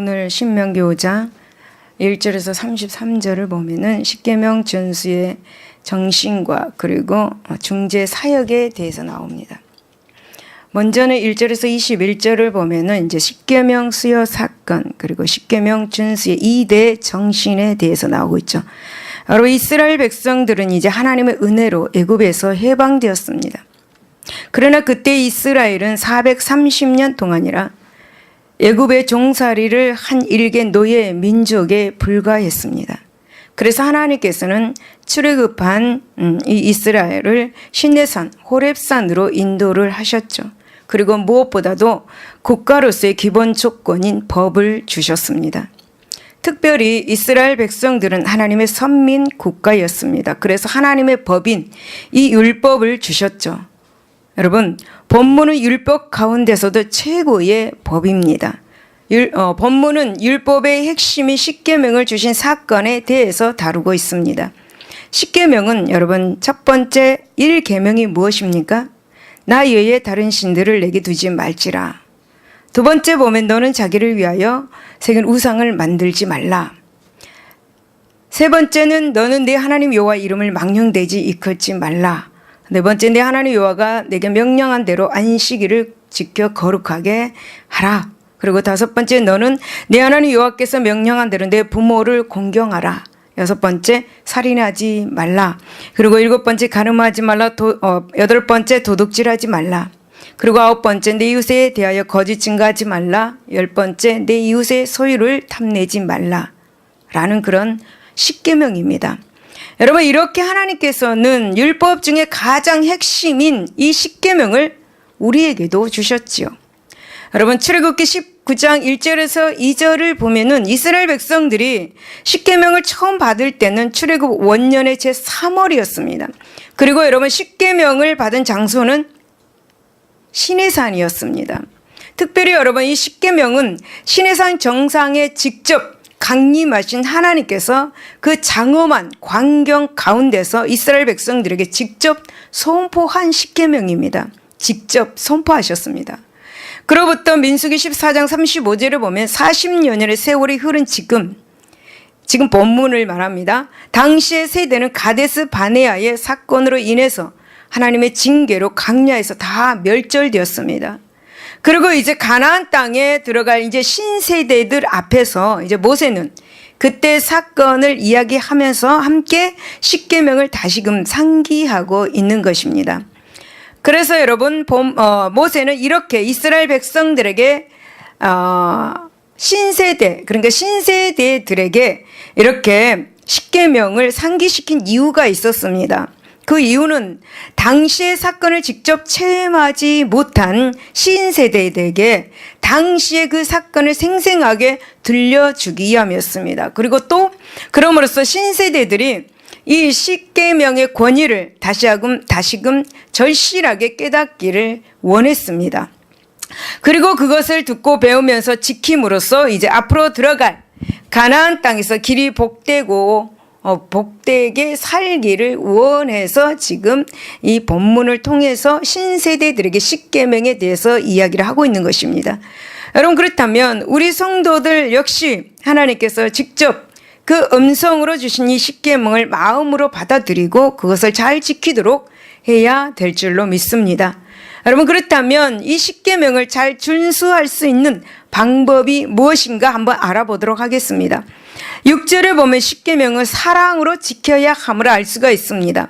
오늘 신명기 5장 1절에서 33절을 보면은 십계명 전수의 정신과 그리고 중재 사역에 대해서 나옵니다. 먼저는 1절에서 21절을 보면은 이제 십계명 수요 사건 그리고 십계명 준수의 2대 정신에 대해서 나오고 있죠. 바로 이스라엘 백성들은 이제 하나님의 은혜로 애굽에서 해방되었습니다. 그러나 그때 이스라엘은 430년 동안이라 애굽의 종살이를 한 일개 노예 민족에 불과했습니다. 그래서 하나님께서는 출애굽한 이 이스라엘을 시내산 호렙산으로 인도를 하셨죠. 그리고 무엇보다도 국가로서의 기본 조건인 법을 주셨습니다. 특별히 이스라엘 백성들은 하나님의 선민 국가였습니다. 그래서 하나님의 법인 이 율법을 주셨죠. 여러분, 법문은 율법 가운데서도 최고의 법입니다. 법문은 율법의 핵심인 십계명을 주신 사건에 대해서 다루고 있습니다. 십계명은 여러분 첫 번째 1계명이 무엇입니까? 나 외에 다른 신들을 내게 두지 말지라. 두 번째 보면 너는 자기를 위하여 새긴 우상을 만들지 말라. 세 번째는 너는 내 하나님 여호와 이름을 망령되지 일컫지 말라. 네 번째 내 하나님 여호와가 내게 명령한 대로 안식일을 지켜 거룩하게 하라. 그리고 다섯 번째 너는 내 하나님 여호와께서 명령한 대로 내 부모를 공경하라. 여섯 번째 살인하지 말라. 그리고 일곱 번째 간음하지 말라. 여덟 번째 도둑질하지 말라. 그리고 아홉 번째 내 이웃에 대하여 거짓 증거하지 말라. 열 번째 내 이웃의 소유를 탐내지 말라. 라는 그런 십계명입니다. 여러분, 이렇게 하나님께서는 율법 중에 가장 핵심인 이 십계명을 우리에게도 주셨지요. 여러분, 출애굽기 19장 1절에서 2절을 보면은 이스라엘 백성들이 십계명을 처음 받을 때는 출애굽 원년의 제3월이었습니다. 그리고 여러분, 십계명을 받은 장소는 시내산이었습니다. 특별히 여러분, 이 십계명은 시내산 정상에 직접 강림하신 하나님께서 그 장엄한 광경 가운데서 이스라엘 백성들에게 직접 선포한 십계명입니다. 직접 선포하셨습니다. 그로부터 민수기 14장 35절을 보면 40년의 세월이 흐른 지금 본문을 말합니다. 당시의 세대는 가데스 바네아의 사건으로 인해서 하나님의 징계로 광야에서 다 멸절되었습니다. 그리고 이제 가나안 땅에 들어갈 이제 신세대들 앞에서 이제 모세는 그때 사건을 이야기하면서 함께 십계명을 다시금 상기하고 있는 것입니다. 그래서 여러분, 모세는 이렇게 이스라엘 백성들에게 신세대, 그러니까 신세대들에게 이렇게 십계명을 상기시킨 이유가 있었습니다. 그 이유는 당시의 사건을 직접 체험하지 못한 신세대에게 당시의 그 사건을 생생하게 들려주기 위함이었습니다. 그리고 또 그럼으로써 신세대들이 이 십계명의 권위를 다시금 절실하게 깨닫기를 원했습니다. 그리고 그것을 듣고 배우면서 지킴으로써 이제 앞으로 들어갈 가나안 땅에서 길이 복되게 살기를 원해서 지금 이 본문을 통해서 신세대들에게 십계명에 대해서 이야기를 하고 있는 것입니다. 여러분, 그렇다면 우리 성도들 역시 하나님께서 직접 그 음성으로 주신 이 십계명을 마음으로 받아들이고 그것을 잘 지키도록 해야 될 줄로 믿습니다. 여러분, 그렇다면 이 십계명을 잘 준수할 수 있는 방법이 무엇인가 한번 알아보도록 하겠습니다. 6절에 보면 십계명은 사랑으로 지켜야 함을 알 수가 있습니다.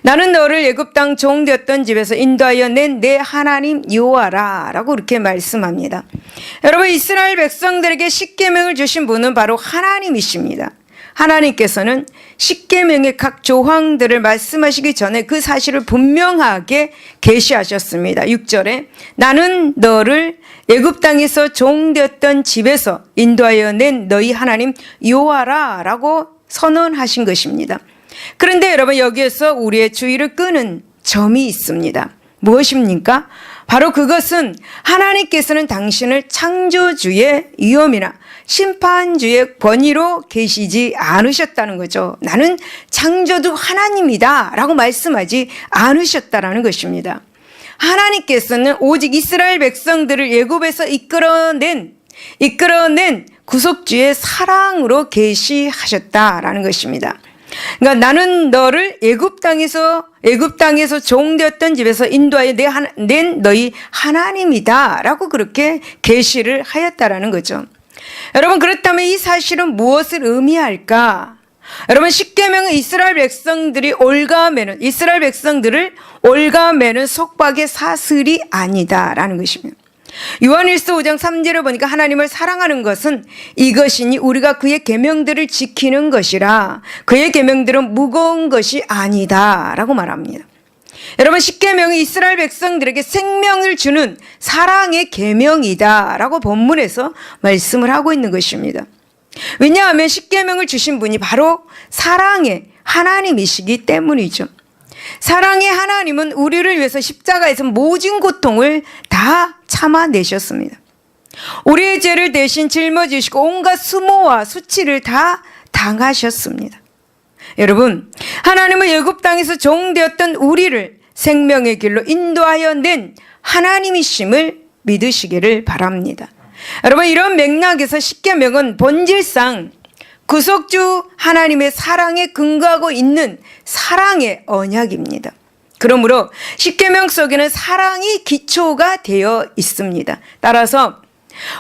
나는 너를 애굽 땅 종되었던 집에서 인도하여 낸 내 하나님 여호와라 라고 이렇게 말씀합니다. 여러분, 이스라엘 백성들에게 십계명을 주신 분은 바로 하나님이십니다. 하나님께서는 십계명의 각 조항들을 말씀하시기 전에 그 사실을 분명하게 계시하셨습니다. 6절에 나는 너를 애굽 땅에서 종되었던 집에서 인도하여 낸 너희 하나님 여호와라 라고 선언하신 것입니다. 그런데 여러분, 여기에서 우리의 주의를 끄는 점이 있습니다. 무엇입니까? 바로 그것은 하나님께서는 당신을 창조주의 위엄이나 심판주의 권위로 계시지 않으셨다는 거죠. 나는 창조주 하나님이다 라고 말씀하지 않으셨다라는 것입니다. 하나님께서는 오직 이스라엘 백성들을 애굽에서 이끌어낸 구속주의 사랑으로 계시하셨다라는 것입니다. 그러니까 나는 너를 애굽 땅에서 종되었던 집에서 인도하여 낸 너희 하나님이다라고 그렇게 계시를 하였다라는 거죠. 여러분, 그렇다면 이 사실은 무엇을 의미할까? 여러분, 십계명은 이스라엘 백성들을 올가매는 속박의 사슬이 아니다라는 것입니다. 요한일서 5장 3절을 보니까 하나님을 사랑하는 것은 이것이니 우리가 그의 계명들을 지키는 것이라 그의 계명들은 무거운 것이 아니다라고 말합니다. 여러분, 십계명은 이스라엘 백성들에게 생명을 주는 사랑의 계명이다라고 본문에서 말씀을 하고 있는 것입니다. 왜냐하면 십계명을 주신 분이 바로 사랑의 하나님이시기 때문이죠. 사랑의 하나님은 우리를 위해서 십자가에서 모진 고통을 다 참아내셨습니다. 우리의 죄를 대신 짊어지시고 온갖 수모와 수치를 다 당하셨습니다. 여러분, 하나님은 애굽 땅에서 종되었던 우리를 생명의 길로 인도하여 낸 하나님이심을 믿으시기를 바랍니다. 여러분, 이런 맥락에서 십계명은 본질상 구속주 하나님의 사랑에 근거하고 있는 사랑의 언약입니다. 그러므로 십계명 속에는 사랑이 기초가 되어 있습니다. 따라서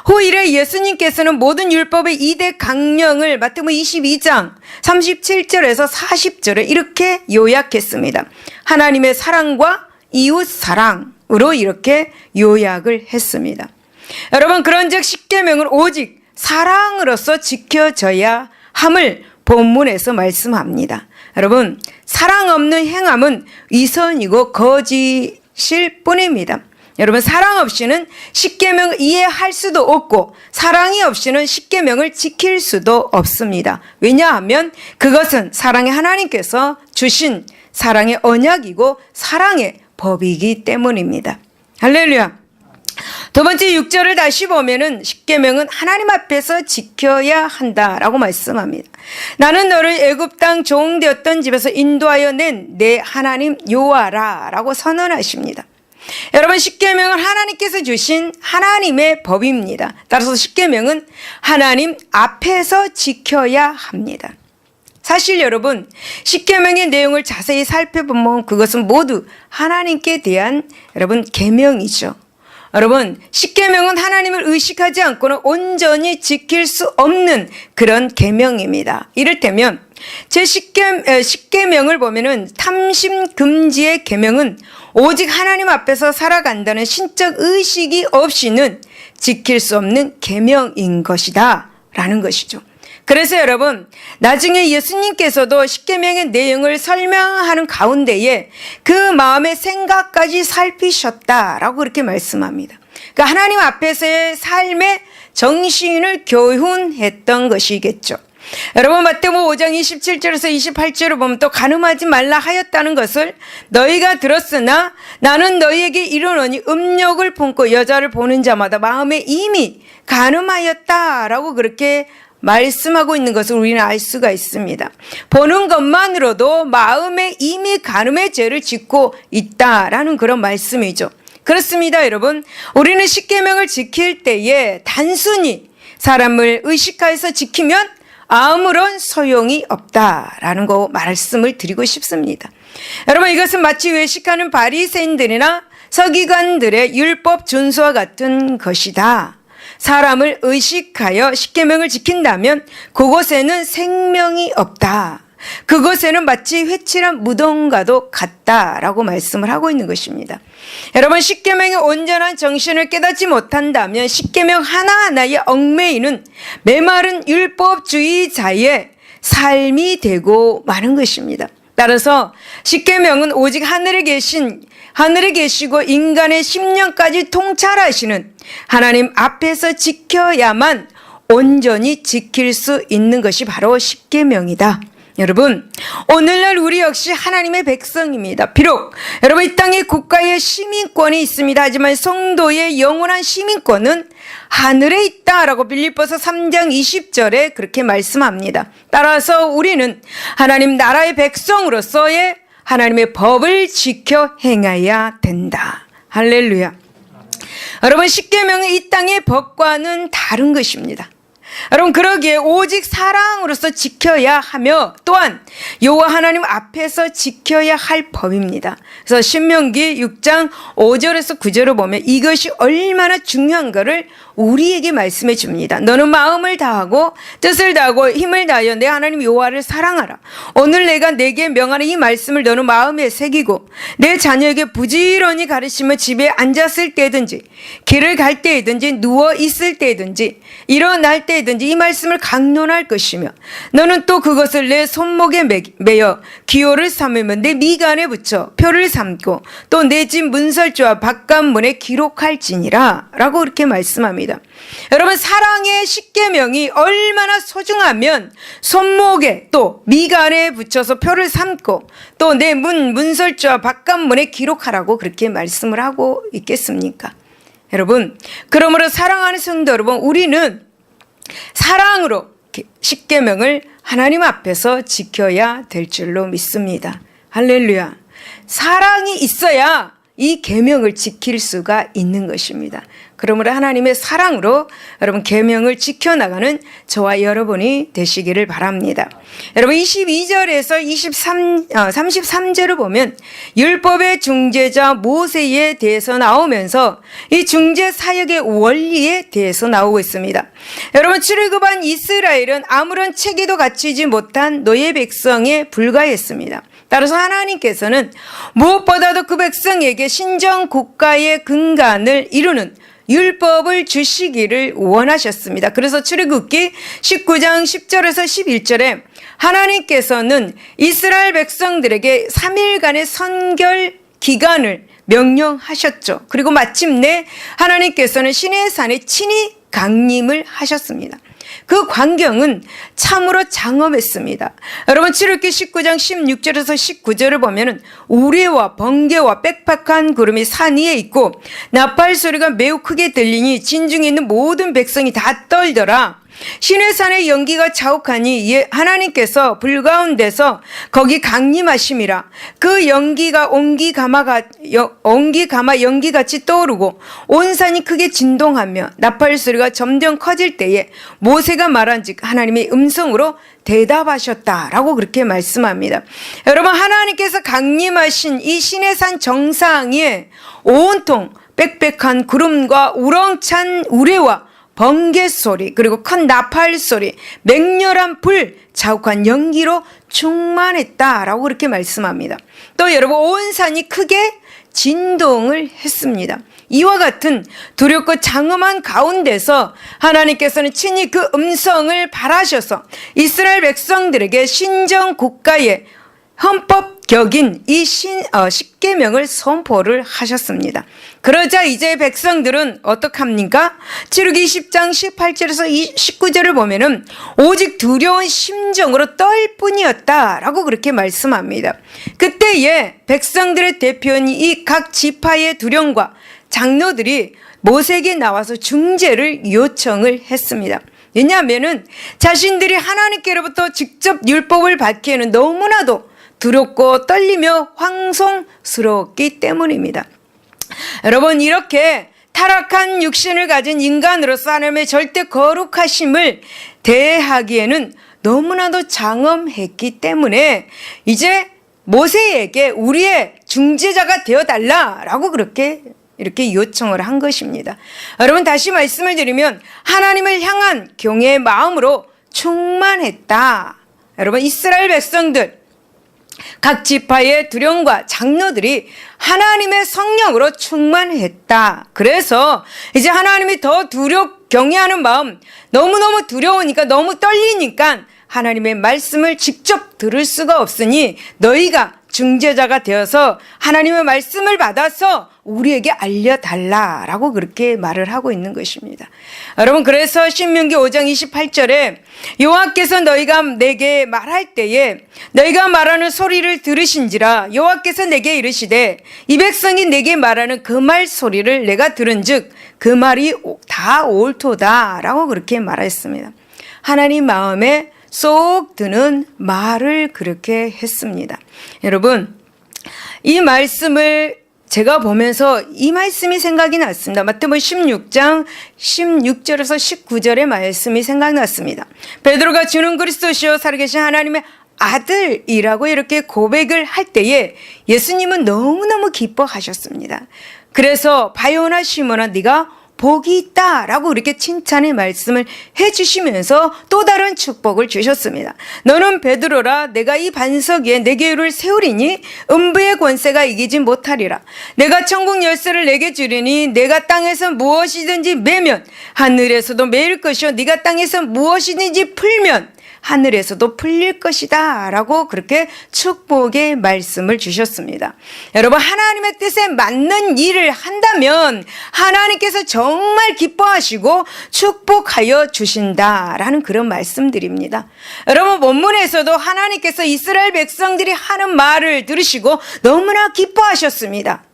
후일에 예수님께서는 모든 율법의 2대 강령을 마태복음 22장 37절에서 40절에 이렇게 요약했습니다. 하나님의 사랑과 이웃 사랑으로 이렇게 요약을 했습니다. 여러분, 그런즉 십계명은 오직 사랑으로서 지켜져야 함을 본문에서 말씀합니다. 여러분, 사랑 없는 행함은 위선이고 거짓일 뿐입니다. 여러분, 사랑 없이는 십계명을 이해할 수도 없고 사랑이 없이는 십계명을 지킬 수도 없습니다. 왜냐하면 그것은 사랑의 하나님께서 주신 사랑의 언약이고 사랑의 법이기 때문입니다. 할렐루야. 두 번째 6절을 다시 보면은 십계명은 하나님 앞에서 지켜야 한다라고 말씀합니다. 나는 너를 애굽 땅 종되었던 집에서 인도하여 낸 내 하나님 여호와라라고 선언하십니다. 여러분, 십계명은 하나님께서 주신 하나님의 법입니다. 따라서 십계명은 하나님 앞에서 지켜야 합니다. 사실 여러분, 십계명의 내용을 자세히 살펴보면 그것은 모두 하나님께 대한 여러분 계명이죠. 여러분, 십계명은 하나님을 의식하지 않고는 온전히 지킬 수 없는 그런 계명입니다. 이를테면 제 십계명을 보면은 탐심 금지의 계명은 오직 하나님 앞에서 살아간다는 신적 의식이 없이는 지킬 수 없는 계명인 것이다 라는 것이죠. 그래서 여러분, 나중에 예수님께서도 십계명의 내용을 설명하는 가운데에 그 마음의 생각까지 살피셨다라고 그렇게 말씀합니다. 그러니까 하나님 앞에서의 삶의 정신을 교훈했던 것이겠죠. 여러분, 마태복음 5장 27절에서 28절을 보면 또 간음하지 말라 하였다는 것을 너희가 들었으나 나는 너희에게 이르노니 음욕을 품고 여자를 보는 자마다 마음에 이미 간음하였다라고 그렇게 말씀하고 있는 것을 우리는 알 수가 있습니다. 보는 것만으로도 마음에 이미 간음의 죄를 짓고 있다라는 그런 말씀이죠. 그렇습니다, 여러분. 우리는 십계명을 지킬 때에 단순히 사람을 의식하여서 지키면 아무런 소용이 없다라는 거 말씀을 드리고 싶습니다. 여러분, 이것은 마치 외식하는 바리새인들이나 서기관들의 율법 준수와 같은 것이다. 사람을 의식하여 십계명을 지킨다면 그곳에는 생명이 없다. 그곳에는 마치 회칠한 무덤과도 같다라고 말씀을 하고 있는 것입니다. 여러분, 십계명의 온전한 정신을 깨닫지 못한다면 십계명 하나하나에 얽매이는 메마른 율법주의자의 삶이 되고 마는 것입니다. 따라서 십계명은 오직 하늘에 계시고 인간의 심령까지 통찰하시는 하나님 앞에서 지켜야만 온전히 지킬 수 있는 것이 바로 십계명이다. 여러분, 오늘날 우리 역시 하나님의 백성입니다. 비록 여러분 이 땅에 국가의 시민권이 있습니다. 하지만 성도의 영원한 시민권은 하늘에 있다라고 빌립보서 3장 20절에 그렇게 말씀합니다. 따라서 우리는 하나님 나라의 백성으로서의 하나님의 법을 지켜 행해야 된다. 할렐루야. 여러분, 십계명은 이 땅의 법과는 다른 것입니다. 여러분 그러기에 오직 사랑으로서 지켜야 하며 또한 여호와 하나님 앞에서 지켜야 할 법입니다. 그래서 신명기 6장 5절에서 9절을 보면 이것이 얼마나 중요한가를 우리에게 말씀해 줍니다. 너는 마음을 다하고 뜻을 다하고 힘을 다하여 내 하나님 여호와를 사랑하라. 오늘 내가 내게 명하는 이 말씀을 너는 마음에 새기고 내 자녀에게 부지런히 가르치며 집에 앉았을 때든지 길을 갈 때이든지 누워 있을 때이든지 일어날 때이든지 이 말씀을 강론할 것이며 너는 또 그것을 내 손목에 매여 기호를 삼으면 내 미간에 붙여 표를 삼고 또 내 집 문설주와 바깥문에 기록할지니라 라고 이렇게 말씀합니다. 여러분 사랑의 십계명이 얼마나 소중하면 손목에 또 미간에 붙여서 표를 삼고 또 내 문설주와 바깥문에 기록하라고 그렇게 말씀을 하고 있겠습니까? 여러분 그러므로 사랑하는 성도 여러분 우리는 사랑으로 십계명을 하나님 앞에서 지켜야 될 줄로 믿습니다. 할렐루야. 사랑이 있어야 이 계명을 지킬 수가 있는 것입니다. 그러므로 하나님의 사랑으로 여러분 계명을 지켜나가는 저와 여러분이 되시기를 바랍니다. 여러분 22절에서 33절을 보면 율법의 중재자 모세에 대해서 나오면서 이 중재 사역의 원리에 대해서 나오고 있습니다. 여러분 출애굽한 이스라엘은 아무런 체계도 갖추지 못한 노예 백성에 불과했습니다. 따라서 하나님께서는 무엇보다도 그 백성에게 신정 국가의 근간을 이루는 율법을 주시기를 원하셨습니다. 그래서 출애굽기 19장 10절에서 11절에 하나님께서는 이스라엘 백성들에게 3일간의 선결 기간을 명령하셨죠. 그리고 마침내 하나님께서는 시내산에 친히 강림을 하셨습니다. 그 광경은 참으로 장엄했습니다. 여러분 출애굽기 19장 16절에서 19절을 보면은 우레와 번개와 빽빽한 구름이 산 위에 있고 나팔 소리가 매우 크게 들리니 진중에 있는 모든 백성이 다 떨더라. 시내산의 연기가 자욱하니 하나님께서 불가운데서 거기 강림하심이라. 그 연기가 온기가마 연기같이 떠오르고 온 산이 크게 진동하며 나팔 소리가 점점 커질 때에 모세가 말한즉 하나님의 음성으로 대답하셨다라고 그렇게 말씀합니다. 여러분 하나님께서 강림하신 이 시내산 정상에 온통 빽빽한 구름과 우렁찬 우레와 번개 소리 그리고 큰 나팔 소리 맹렬한 불 자욱한 연기로 충만했다라고 그렇게 말씀합니다. 또 여러분 온 산이 크게 진동을 했습니다. 이와 같은 두렵고 장엄한 가운데서 하나님께서는 친히 그 음성을 발하셔서 이스라엘 백성들에게 신정 국가의 헌법격인 이 십계명을 선포를 하셨습니다. 그러자 이제 백성들은 어떡합니까? 출애굽기 10장 18절에서 19절을 보면은 오직 두려운 심정으로 떨 뿐이었다라고 그렇게 말씀합니다. 그때에 백성들의 대표인 이 각 지파의 두령과 장로들이 모세에게 나와서 중재를 요청을 했습니다. 왜냐하면은 자신들이 하나님께로부터 직접 율법을 받기에는 너무나도 두렵고 떨리며 황송스러웠기 때문입니다. 여러분 이렇게 타락한 육신을 가진 인간으로서 하나님의 절대 거룩하심을 대하기에는 너무나도 장엄했기 때문에 이제 모세에게 우리의 중재자가 되어달라라고 이렇게 요청을 한 것입니다. 여러분 다시 말씀을 드리면 하나님을 향한 경외의 마음으로 충만했다. 여러분 이스라엘 백성들 각 지파의 두령과 장로들이 하나님의 성령으로 충만했다. 그래서 이제 하나님이 더 경외하는 마음 너무너무 두려우니까 너무 떨리니까 하나님의 말씀을 직접 들을 수가 없으니 너희가 중재자가 되어서 하나님의 말씀을 받아서 우리에게 알려달라라고 그렇게 말을 하고 있는 것입니다. 여러분 그래서 신명기 5장 28절에 여호와께서 너희가 내게 말할 때에 너희가 말하는 소리를 들으신지라 여호와께서 내게 이르시되 이 백성이 내게 말하는 그 말 소리를 내가 들은즉 그 말이 다 옳도다라고 그렇게 말했습니다. 하나님 마음에 쏙 드는 말을 그렇게 했습니다. 여러분 이 말씀을 제가 보면서 이 말씀이 생각이 났습니다. 마태복음 16장 16절에서 19절의 말씀이 생각났습니다. 베드로가 주는 그리스도시요 살아계신 하나님의 아들이라고 이렇게 고백을 할 때에 예수님은 너무너무 기뻐하셨습니다. 그래서 바요나 시몬아 네가 복이 있다라고 이렇게 칭찬의 말씀을 해주시면서 또 다른 축복을 주셨습니다. 너는 베드로라 내가 이 반석 위에 내 교회를 세우리니 음부의 권세가 이기지 못하리라. 내가 천국 열쇠를 내게 주리니 내가 땅에서 무엇이든지 매면 하늘에서도 매일 것이요 네가 땅에서 무엇이든지 풀면 하늘에서도 풀릴 것이다 라고 그렇게 축복의 말씀을 주셨습니다. 여러분, 하나님의 뜻에 맞는 일을 한다면 하나님께서 정말 기뻐하시고 축복하여 주신다라는 그런 말씀드립니다. 여러분, 본문에서도 하나님께서 이스라엘 백성들이 하는 말을 들으시고 너무나 기뻐하셨습니다.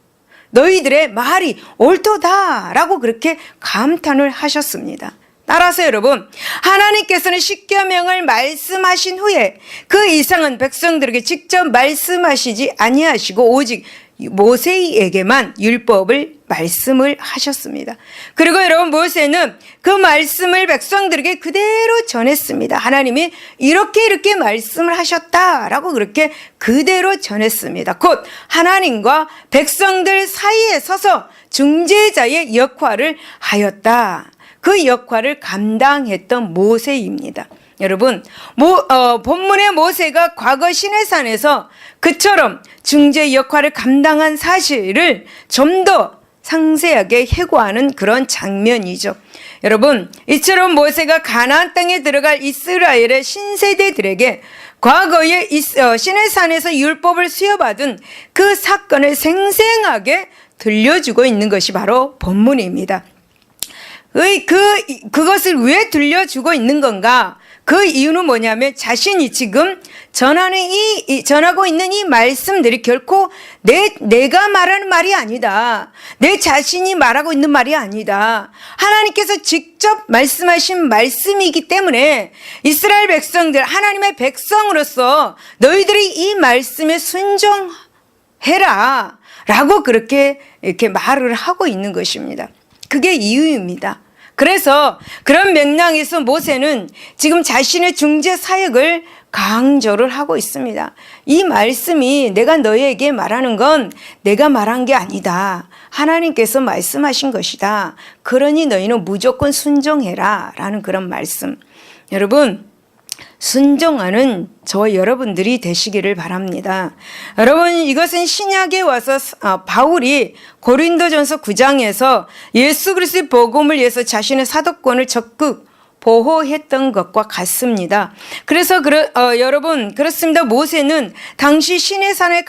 너희들의 말이 옳도다라고 그렇게 감탄을 하셨습니다. 따라서 여러분, 하나님께서는 십계명을 말씀하신 후에 그 이상은 백성들에게 직접 말씀하시지 아니하시고 오직 모세에게만 율법을 말씀을 하셨습니다. 그리고 여러분, 모세는 그 말씀을 백성들에게 그대로 전했습니다. 하나님이 이렇게 말씀을 하셨다라고 그렇게 그대로 전했습니다. 곧 하나님과 백성들 사이에 서서 중재자의 역할을 하였다. 그 역할을 감당했던 모세입니다. 여러분, 본문의 모세가 과거 시내산에서 그처럼 중재 역할을 감당한 사실을 좀 더 상세하게 해고하는 그런 장면이죠. 여러분, 이처럼 모세가 가나안 땅에 들어갈 이스라엘의 신세대들에게 과거에 시내산에서 율법을 수여받은 그 사건을 생생하게 들려주고 있는 것이 바로 본문입니다. 그것을 왜 들려주고 있는 건가? 그 이유는 뭐냐면 자신이 지금 전하고 있는 이 말씀들이 결코 내가 말하는 말이 아니다. 내 자신이 말하고 있는 말이 아니다. 하나님께서 직접 말씀하신 말씀이기 때문에 이스라엘 백성들, 하나님의 백성으로서 너희들이 이 말씀에 순종해라 라고 그렇게 이렇게 말을 하고 있는 것입니다. 그게 이유입니다. 그래서 그런 맥락에서 모세는 지금 자신의 중재 사역을 강조를 하고 있습니다. 이 말씀이 내가 너희에게 말하는 건 내가 말한 게 아니다. 하나님께서 말씀하신 것이다. 그러니 너희는 무조건 순종해라 라는 그런 말씀. 여러분, 순종하는 저와 여러분들이 되시기를 바랍니다. 여러분, 이것은 신약에 와서 바울이 고린도전서 9장에서 예수 그리스도의 복음을 위해서 자신의 사도권을 적극 보호했던 것과 같습니다. 그래서 여러분, 그렇습니다. 모세는 당시 시내산에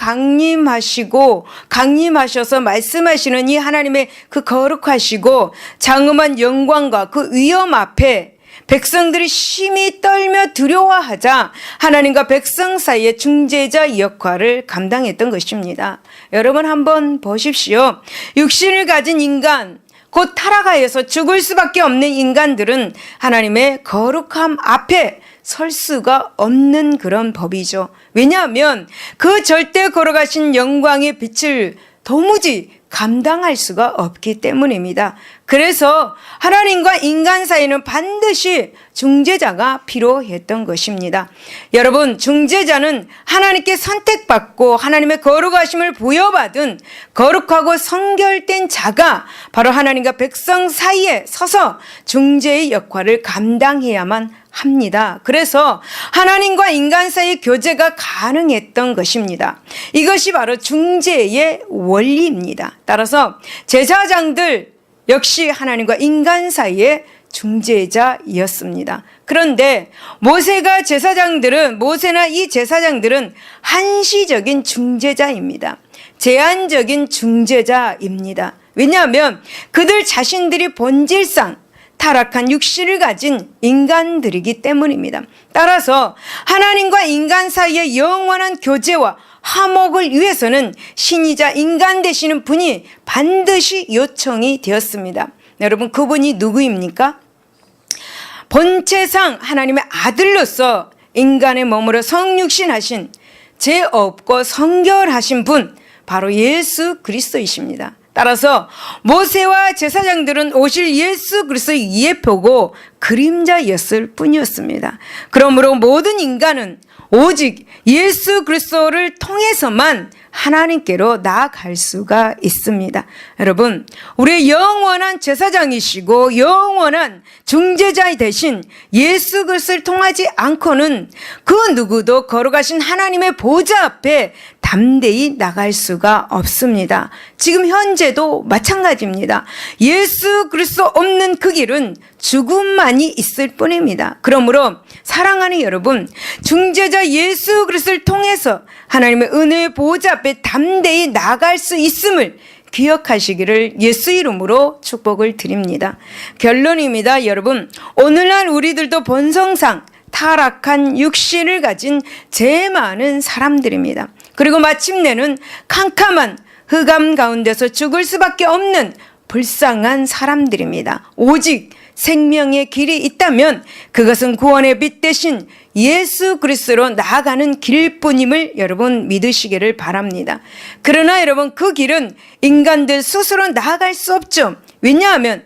강림하셔서 말씀하시는 이 하나님의 그 거룩하시고 장엄한 영광과 그 위엄 앞에 백성들이 심히 떨며 두려워하자 하나님과 백성 사이의 중재자 역할을 감당했던 것입니다. 여러분, 한번 보십시오. 육신을 가진 인간, 곧 타락하여서 죽을 수밖에 없는 인간들은 하나님의 거룩함 앞에 설 수가 없는 그런 법이죠. 왜냐하면 그 절대 걸어가신 영광의 빛을 도무지 감당할 수가 없기 때문입니다. 그래서 하나님과 인간 사이는 반드시 중재자가 필요했던 것입니다. 여러분, 중재자는 하나님께 선택받고 하나님의 거룩하심을 부여받은 거룩하고 성결된 자가 바로 하나님과 백성 사이에 서서 중재의 역할을 감당해야만 합니다. 그래서 하나님과 인간 사이의 교제가 가능했던 것입니다. 이것이 바로 중재의 원리입니다. 따라서 제사장들 역시 하나님과 인간 사이의 중재자였습니다. 그런데 모세나 이 제사장들은 한시적인 중재자입니다. 제한적인 중재자입니다. 왜냐하면 그들 자신들이 본질상 타락한 육신을 가진 인간들이기 때문입니다. 따라서 하나님과 인간 사이의 영원한 교제와 화목을 위해서는 신이자 인간 되시는 분이 반드시 요청이 되었습니다. 여러분, 그분이 누구입니까? 본체상 하나님의 아들로서 인간의 몸으로 성육신하신 죄 없고 성결하신 분, 바로 예수 그리스도이십니다. 따라서 모세와 제사장들은 오실 예수 그리스도의 예표고 그림자였을 뿐이었습니다. 그러므로 모든 인간은 오직 예수 그리스도를 통해서만 하나님께로 나아갈 수가 있습니다. 여러분, 우리의 영원한 제사장이시고 영원한 중재자 대신 예수 그리스도를 통하지 않고는 그 누구도 걸어가신 하나님의 보좌 앞에 담대히 나갈 수가 없습니다. 지금 현재도 마찬가지입니다. 예수 그리스도 없는 그 길은 죽음만이 있을 뿐입니다. 그러므로 사랑하는 여러분, 중재자 예수 그리스도를 통해서 하나님의 은혜의 보좌 앞에 담대히 나갈 수 있음을 기억하시기를 예수 이름으로 축복을 드립니다. 결론입니다. 여러분, 오늘날 우리들도 본성상 타락한 육신을 가진 죄 많은 사람들입니다. 그리고 마침내는 캄캄한 흑암 가운데서 죽을 수밖에 없는 불쌍한 사람들입니다. 오직 생명의 길이 있다면 그것은 구원의 빛 대신 예수 그리스도로 나아가는 길뿐임을 여러분 믿으시기를 바랍니다. 그러나 여러분, 그 길은 인간들 스스로 나아갈 수 없죠. 왜냐하면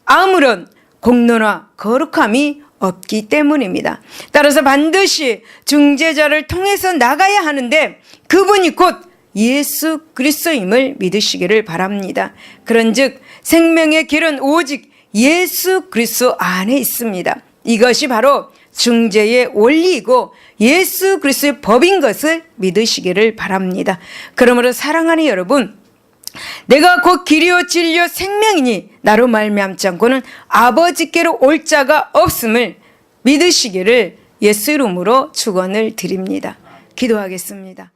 아무런 공로나 거룩함이 없기 때문입니다. 따라서 반드시 중재자를 통해서 나가야 하는데 그분이 곧 예수 그리스도임을 믿으시기를 바랍니다. 그런즉 생명의 길은 오직 예수 그리스도 안에 있습니다. 이것이 바로 중재의 원리이고 예수 그리스도의 법인 것을 믿으시기를 바랍니다. 그러므로 사랑하는 여러분, 내가 곧 길이요 진리요 생명이니 나로 말미암지 않고는 아버지께로 올 자가 없음을 믿으시기를 예수 이름으로 축원을 드립니다. 기도하겠습니다.